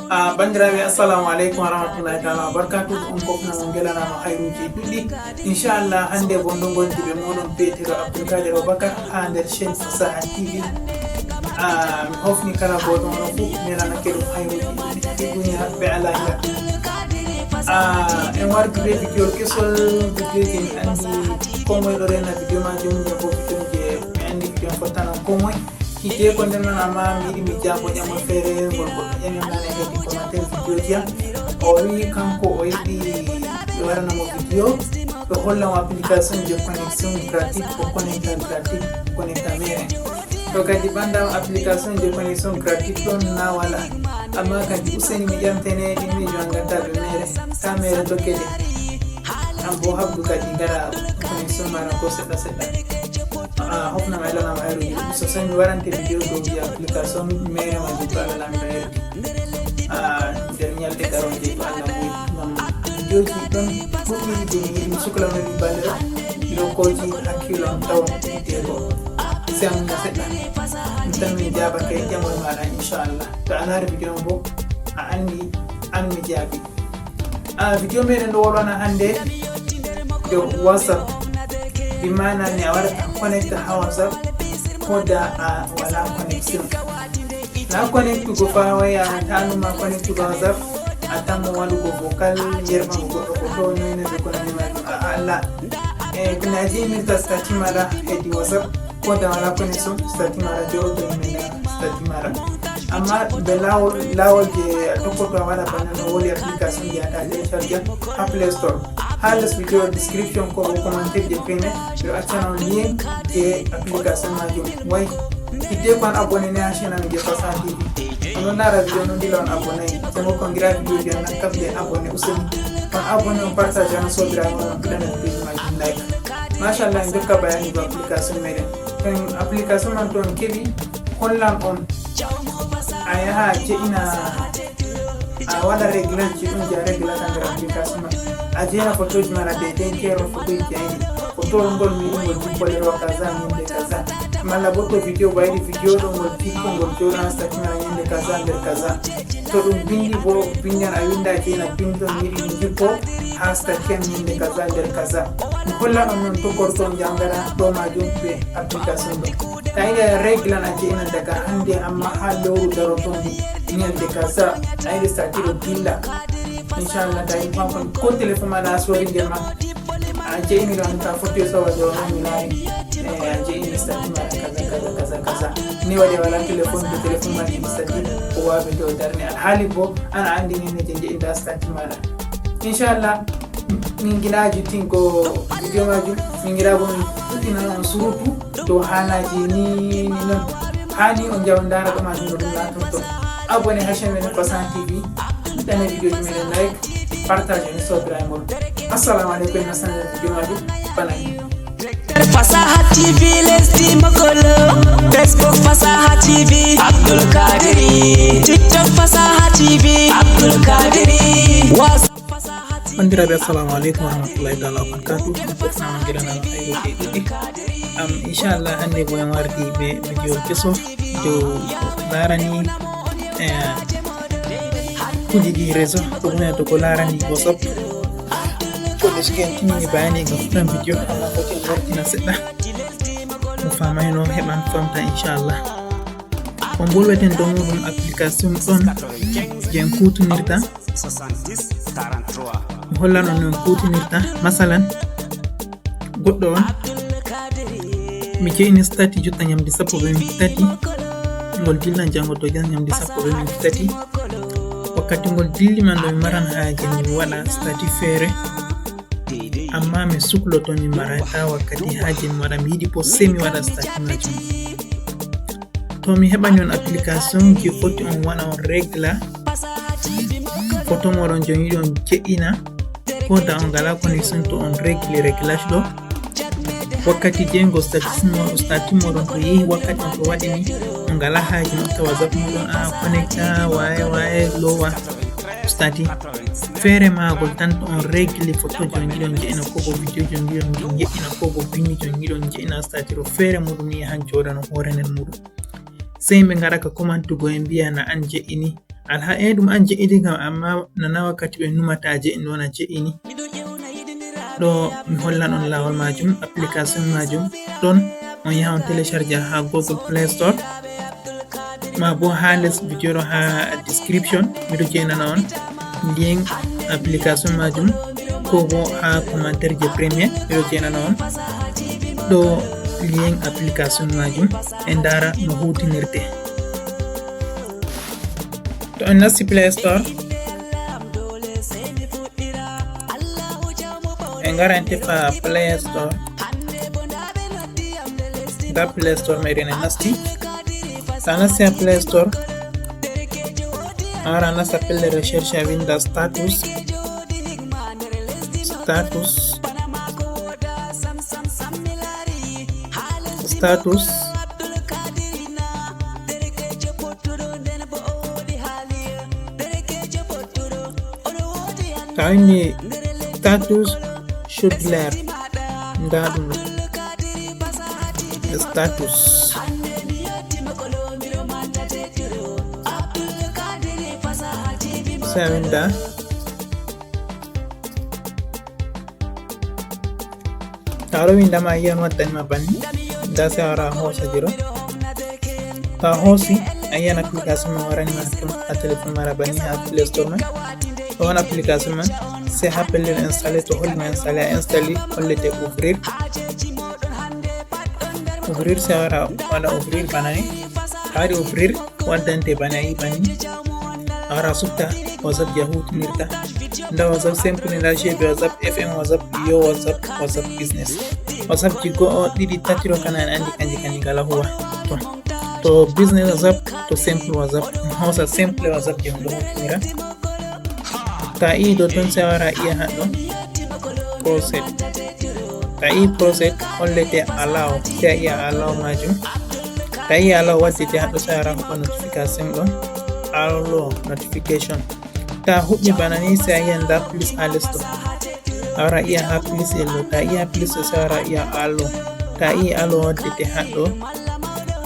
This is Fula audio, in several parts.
bandiraɓe assalamu aleykum wa rahmatullahi taala wa barakatuh. On kofnamo gelanama hayruji ɗuɗɗi inchallah hande bo ndo gondiɓe moɗon beetiro Abdoulkadir Aboubacar ha nder chaine Fasaha TV. Mi hofni kala goɗo ono fo nelanake ɗum hayruji ɗuɗɗi duniya ɓe ala ila. En wardi be vidéo kesol, vidéo je mi andi komoye ɗo rena vidéo majum, bo vidéo je mi andi vidéo fottana komoye hide ko nder non, amma mi yiɗi mi jaabo ƴamol feere ngol goɗɗo ƴami nane heddi commentaire vidéo ji am. O wi kanko o yiɗi ɓe waranamo vidéo ɓe hollamo application je connexion gratuite ko connecta gratuite connecta mere. To kadi ɓandam application je connexion gratuite ɗon na wala, amma kadi useni mi ƴamtene ɗimmi jo gadda ɓe mere ta mere dokkede an bo habdu kadi gara connexion mara ko seɗɗa seɗɗa. Hofnam elanam hayruji ɗuɗɗi sosai. Mi warante vidéo dow ji application mere majum to Allah lamɗo herdi nder ñalɗe garonje to Allah ɓoyi. Ngam vidéo ji ɗon ɗuɗɗi je mi yiɗi mi suklanoɗi balɗe ɗo lokoji hakkilo am tawan ɗiɗɗego semna seɗɗa mi tan mi jaabake ƴamol maɗa inchallah. To a laari vidéo bo a andi an mi jaabi. Vidéo meɗen ɗo wolwana hande dow WhatsApp, bi mana ni a warata connect ha WhatsApp ko da a wala connection. Na connect go fa waya tanuma connect go WhatsApp atamo walugo vocal yerma go ko to nene be ko nani ma alla kuna ji mi ta stati mara hedi WhatsApp ko da wala connection stati mara do do mi stati mara. Amma be lawol je tokkoto wala banano woli application je ata telecharge ha Play Store. Halas video description ko commentaire je pene yo accana lien je application majum. Way hidde kon abonné ne ha chaîne am je Fasaha TV. On lara video non dila on abonné temo ko ngira video je nan kabde abonné useni kon abonné on partage on sobira on dana video majum like. Mashallah ndokka bayani do application mere. Kon application man ton kebi hollan on ayaha je ina a wala réglage ci ɗum je réglage nder application man. A jeena photoji mara de kero photoji jeyɗi photol ngol mi ɗum ngol jippoliro kaza ñinde kaza, malla bo to vidéo bayɗi vidéo ɗo ngol jippo ngol joɗan stati mara ñinde kaza nder kaza. To ɗum bindi bo bindan a winda jeena bindon yiɗi mi jippo ha stati am ñinde kaza nder kaza. Mi hollan on noon tokkorton jangara ɗo majum ɓe application ɗo. Ta yiɗi réglan a jeena daga hande amma ha lewru darotondi ñande kaza a yiɗi stati ɗo dilla inchallah. Tawi pampon ko téléphone maɗa sori nder ma a jeyni ɗon ta fotti sowa do mi laari a jeyni stati maɗa kaza ni waɗi wala téléphone de téléphone ma ɗi stati o waɓe dow darne an haali bo ana andi nene je jeyinda stati maɗa inchallah. Min giɗaji tinko vidéo majum min giɗa bo min ɗuɗɗina on surutu dow haalaji ni noon hani on jawa dara ɗo majum no ɗum latorto. Abonné ha chaîne meɗen Fasaha TV, ɗane vidéo ji meɗen like, partage ni sobira e mon. Assalamu aleykum na sanar vidéo majum banani. Fasaha TV lesdi makolo, Facebook Fasaha TV Abdoulkadiri, TikTok Fasaha TV Abdoulkadiri, WhatsApp Fasaha TV. Bandiraɓe assalamu aleykum wa rahmatullahi taala wa barakatuh. Fofnama giɗanama hayruji ɗuɗɗi. Inchallah hande bo en wardi ɓe vidéo keso dow larani kujeji réseau ko ɗum ko larani WhatsApp. To leski en timmini bayani ga fuɗɗan vidéo amma foti en wartina seɗɗa mo famayno heɓan famta inchallah. Ko bolweten dow muɗum application ɗon je en kutinirta, mi hollan on no en kutinirta. Masalan goɗɗo on mi jeyni stati jotta ñamde sappo be minti tati ngol dillan jango to jan ñamde sappo be minti tati. Wakkati ngol dilli man ɗo mi maran haaje mi waɗa stati feere, amma mi sukloto mi marata wakkati haaje mi waɗa mi yiɗi bo sei mi waɗa stati majum. To mi heɓani on application je foti on waɗa on régla photo moɗon jon yiɗi on jeɗɗina ko da on ngala connexion to on régli réglage ɗo wakkati jengo stati moɗon to yehi wakkati on to waɗini on ngala haaji notta WhatsApp moɗon a connecta waye lowa stati feere magol tan to on régli photo jon yiɗon jeɗina ko bo vidéo jon yiɗon jeɗina ko bo bindi jon yiɗon jeɗina stati ɗo feere muɗum ni yahan joɗano hoore nden muɗum. Sei ɓe ngaɗa ka commentugo e mbiya na an jeɗini alha ɗum an je'idi kam amma nana wakkati ɓe numata je'in wona je'ini ɗo mi hollan on lawol majum application majum ɗon on yaha on télécharge ha Google Play Store ma bo ha les video ɗo ha description miɗo jeenana on lien application majum ko bo ha commentaire je premier miɗo jeenana on ɗo lien application majum e ndara no hutinirte. To on nasti Play Store en gara en tefa Play Store da Play Store meɗen en nasti sa nasti ha Play Store ara nasta pelle recherche a winda status tawini status should lair nda ɗum status sa winda taro winda ma yiyan waddanima banni nda se wara hosa jiro ta hosi ayiyan application man waranima ton ha téléphone mara banni ha Play Store man on application man c'est ha pellel installé to holli installé a installé hollete ouvrir se wara wala ouvrir banani hari ouvrir waddante banani banni ara sutta WhatsApp yahutinirta nda WhatsApp simple nda jeɓe WhatsApp FM WhatsApp yo WhatsApp business WhatsApp ji go'o ɗiɗi tatiro kana en andi kanji ngala huwa to business WhatsApp to simple WhatsApp hosa simple WhatsApp je ɗo hutinira ta i do ton se wara iya haɗɗo process hollete allow ta iya allow majum ta iya allow waddete haɗɗo se wara huɓa notification ɗon allo notification ta huɓɓi bana ni se a yiyan nda plus ha lesto awara iya ha plus yello ta iya plus se wara iya allo ta i allo waddete haɗɗo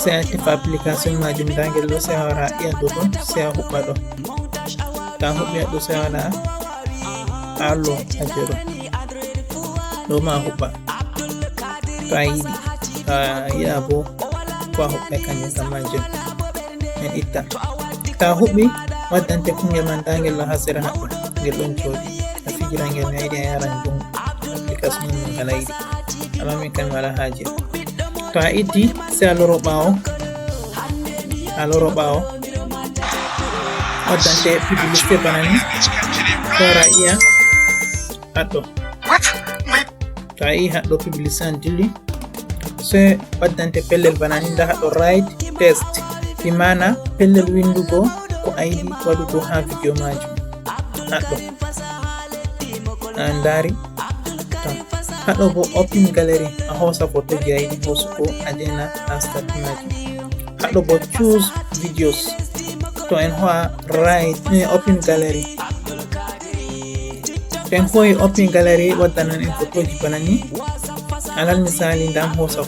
se a tefa application majum dangel ɗo se wara iya do ton se a huɓɓa ɗo ta huɓɓi haɗɗo se wara allo ha jero ɗo ma huɓɓa to a yiɗi ta yiɗa bo ko a huɓɓa kanjum kam majum en itta ta huɓɓi waddante kungel man dangel ɗo ha sera haɗɗo ngel ɗon jooɗi a fijira ngel mi yiɗi a yaran ɗum application min kala yiɗi amma min kan wala haaje to a iddi se a loro ɓaawo waddante publicité bana ni wara iya haɗɗo to a yi haɗɗo publicité an dilli se waddante pellel bana ni nda haɗɗo right test bi mana pellel windugo ko a yiɗi waɗugo ha video majum haɗɗo an dari haɗɗo bo open gallery a hosa photo je a yiɗi hosugo a dena ha stati majum haɗɗo bo choose videos to en ho'a right open gallery to en ho'i open gallery waddanan en photoji bana ni alal misali ndam hosa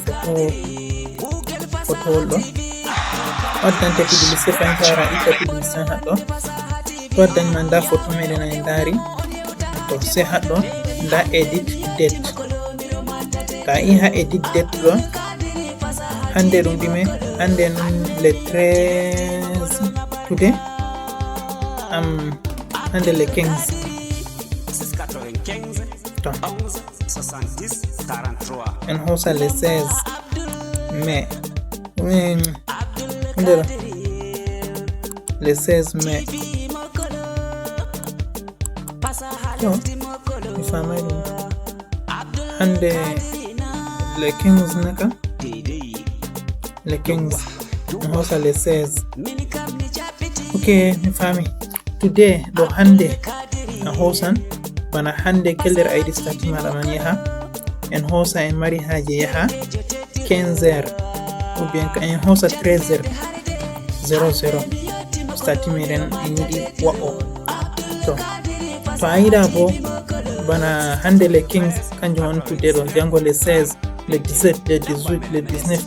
photowol ɗo waddante publicité fankara itta publicité haɗɗo to waddanima nda photo meɗen en dari to se haɗɗo nda edit date ta i ha edit date ɗo hande ɗum ɗime hande non le 13 today hande le 15 to en hosa le 16 mai le 16 mai to mi famai ɗum hande le 15 naka le 15 en hosa le 16 ok mi fami today ɗo hande a hosan bana hande keller a yiɗi stati maɗa man yaha en hosa en mari haje yaha 15h ou bien en hosa 13h00 stati meɗen en yiɗi wa'o to a yiɗa bo bana hande le 15 kanjum on today ɗo jango le 16 le 17 le 18 le 19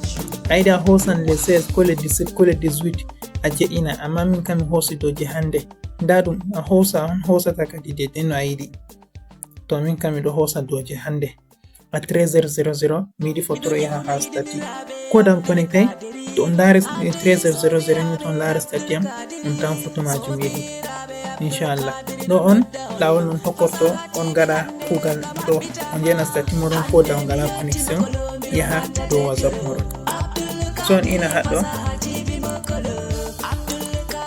a yiɗa hosan le 16 ko le 17 ko le 18 a je'ina, amma min kam mi hosi doje hande. Nda ɗum a hosa on hosata kadi dede no a yiɗi. To min kam miɗo hosa doje hande a 13:00 mi yiɗi fotoro yaha ha stati. Ko da mi connectay to on laari 13:00 ni to on laari stati am on tan foto majum yiɗi. Inshallah ɗo on lawol non hokkorto on gaɗa kugal ɗo on jena stati moɗon ko da on ngala connexion yaha dow WhatsApp moɗon. So on ina haɗɗo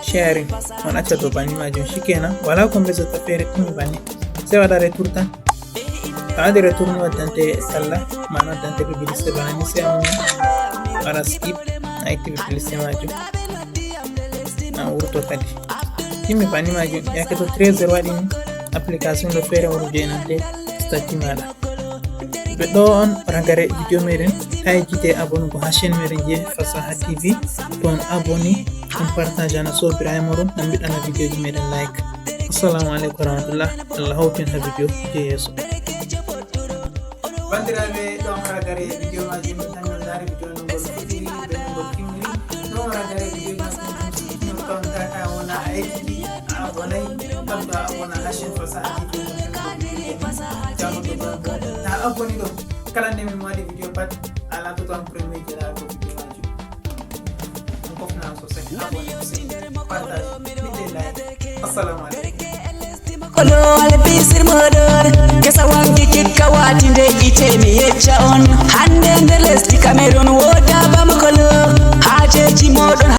sharing on acca dow banni majum shikenan, wala ko besata fere timi banni sai waɗa retour tan. To waɗi retour ni waddante sallah mana waddante publicité banani sai on waɗa skip a itti publicité majum a wurto kadi timi banni majum. Yake to 13 waɗi ni application ɗo fere wuro jenante stati maɗa. Ɓe ɗo on ragare video meɗen ta jite abonnugo ha chaîne meɗen je Fasaha TV. To on abonni on partage ana sobiraɓe moɗon on mbiɗana video ji meɗen like. Assalamu alaikum warahmatullah. Allah hawtin ha video je yeso. Bandiraɓe ɗon ragare video majum tan on laari video no ngol fuɗɗiri ɓe no ngol timmini. Ɗon ragare video majum ɗum ton tata wona a yettiti a abonay tabdo a abona ha chaîne Fasaha TV. Ta abonni ɗo kala nde min waɗi video pat ala to tan premier je laari video majum. On kofna sosai abonni partage miɗe like. Assalamu alaikum. Kolo albisir modon kesa wangi kikka watinde ite mi yecca on hande nder lesdi Cameroon woda bam kolo hajeji modon